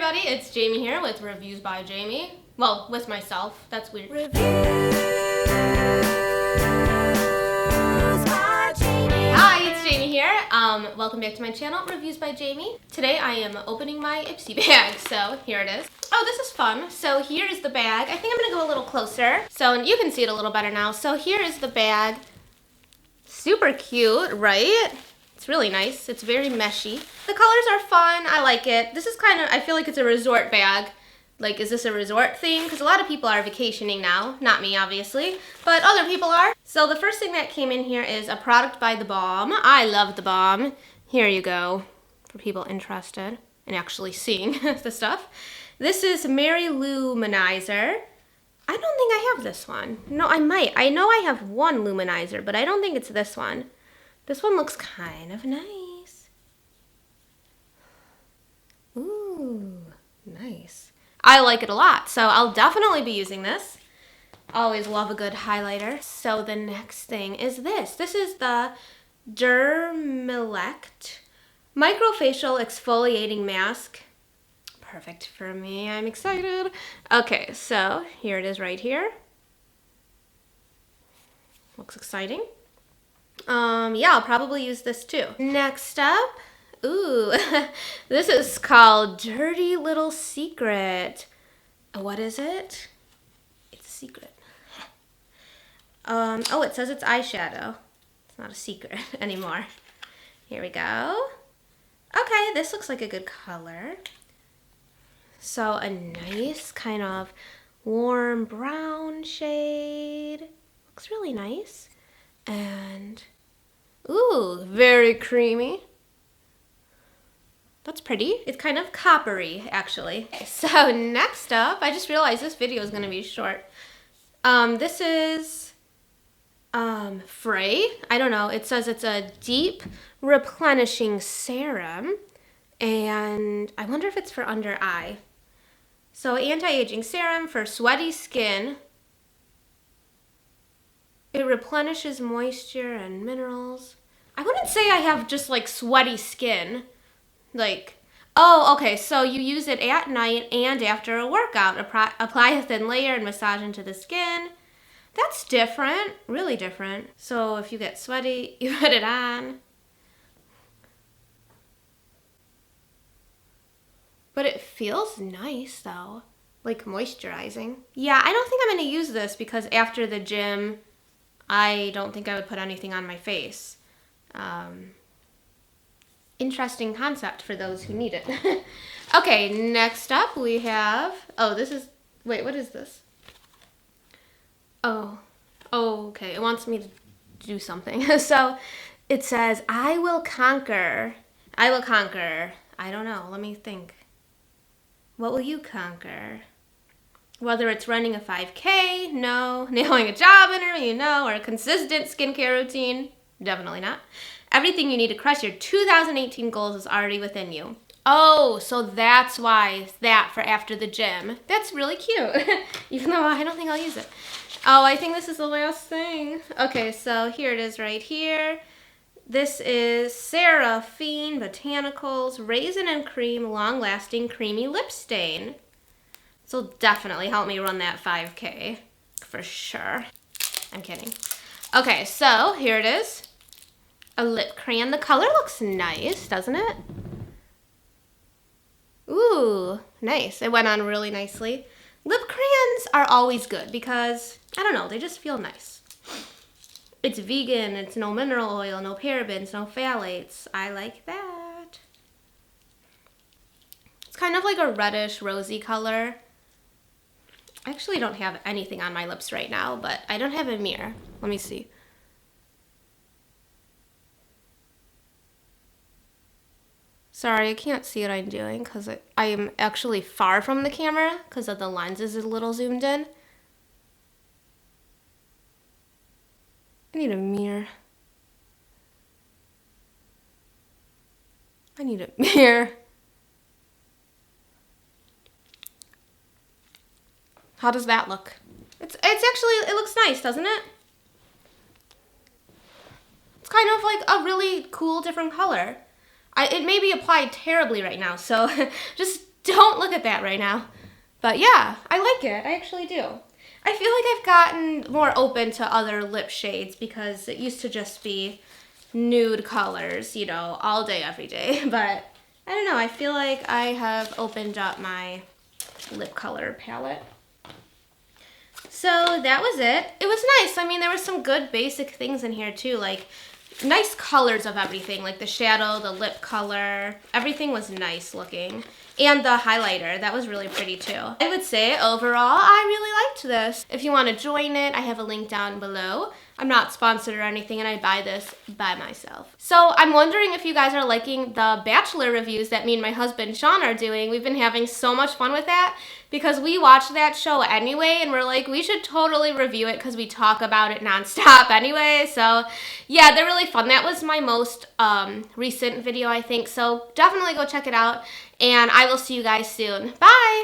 everybody, it's Jamie here with Reviews by Jamie. Well, with myself. That's weird. Reviews by Jamie. Hi, it's Jamie here. Welcome back to my channel, Reviews by Jamie. Today I am opening my Ipsy bag, so here it is. Oh, this is fun. So here is the bag. I think I'm gonna go a little closer, so you can see it a little better now. So here is the bag. Super cute, right? It's really nice. It's very meshy. The colors are fun. I like it. This is kind of, I feel like it's a resort bag. Like, is this a resort theme? Because a lot of people are vacationing now. Not me, obviously, but other people are. So the first thing that came in here is a product by The Balm. I love The Balm. Here you go, for people interested in actually seeing the stuff. This is Mary Luminizer. I don't think I have this one. No, I might. I know I have one luminizer, but I don't think it's this one. This one looks kind of nice. Ooh, nice. I like it a lot, so I'll definitely be using this. Always love a good highlighter. So the next thing is this. This is the Dermilect Microfacial Exfoliating Mask. Perfect for me. I'm excited. Okay, so here it is right here. Looks exciting. Yeah, I'll probably use this too. Next up, ooh, this is called Dirty Little Secret. What is it? It's a secret. Oh, it says it's eyeshadow. It's not a secret anymore. Here we go. Okay, this looks like a good color. So a nice kind of warm brown shade. Looks really nice. And, ooh, very creamy. That's pretty. It's kind of coppery, actually. So next up, I just realized this video is gonna be short. This is Frey. I don't know. It says it's a deep replenishing serum. And I wonder if it's for under eye. So anti-aging serum for sweaty skin. It replenishes moisture and minerals. I wouldn't say I have just like sweaty skin. Like, oh, okay, so you use it at night and after a workout. Apply a thin layer and massage into the skin. That's different, really different. So if you get sweaty, you put it on. But it feels nice though, like moisturizing. Yeah, I don't think I'm gonna use this because after the gym, I don't think I would put anything on my face. Interesting concept for those who need it. Okay, next up we have, oh, this is, wait, what is this? Oh, okay, it wants me to do something. So it says, I will conquer. I don't know, let me think. What will you conquer? Whether it's running a 5K, no. Nailing a job interview, no. Or a consistent skincare routine, definitely not. Everything you need to crush your 2018 goals is already within you. Oh, so that's why that for after the gym. That's really cute, even though I don't think I'll use it. Oh, I think this is the last thing. Okay, so here it is right here. This is Seraphine Botanicals Raisin and Cream Long-Lasting Creamy Lip Stain. This will definitely help me run that 5K, for sure. I'm kidding. Okay, so here it is. A lip crayon. The color looks nice, doesn't it? Ooh, nice. It went on really nicely. Lip crayons are always good because, I don't know, they just feel nice. It's vegan, it's no mineral oil, no parabens, no phthalates. I like that. It's kind of like a reddish, rosy color. I actually don't have anything on my lips right now, but I don't have a mirror. Let me see. Sorry, I can't see what I'm doing because I am actually far from the camera because of the lens is a little zoomed in. I need a mirror. I need a mirror. How does that look? It's actually, it looks nice, doesn't it? It's kind of like a really cool different color. It may be applied terribly right now, so just Don't look at that right now. But yeah, I like it. I actually do. I feel like I've gotten more open to other lip shades because it used to just be nude colors, you know, all day, every day. But I don't know. I feel like I have opened up my lip color palette. So that was it. It was nice. I mean, there were some good basic things in here too, like nice colors of everything, like the shadow, the lip color, everything was nice looking. And the highlighter, that was really pretty too. I would say overall, I really liked this. If you want to join it, I have a link down below. I'm not sponsored or anything, and I buy this by myself. So I'm wondering if you guys are liking the Bachelor reviews that me and my husband Sean are doing. We've been having so much fun with that because we watch that show anyway, and we're like, we should totally review it because we talk about it nonstop anyway. So yeah, they're really fun. That was my most recent video, I think. So definitely go check it out, and I will see you guys soon. Bye!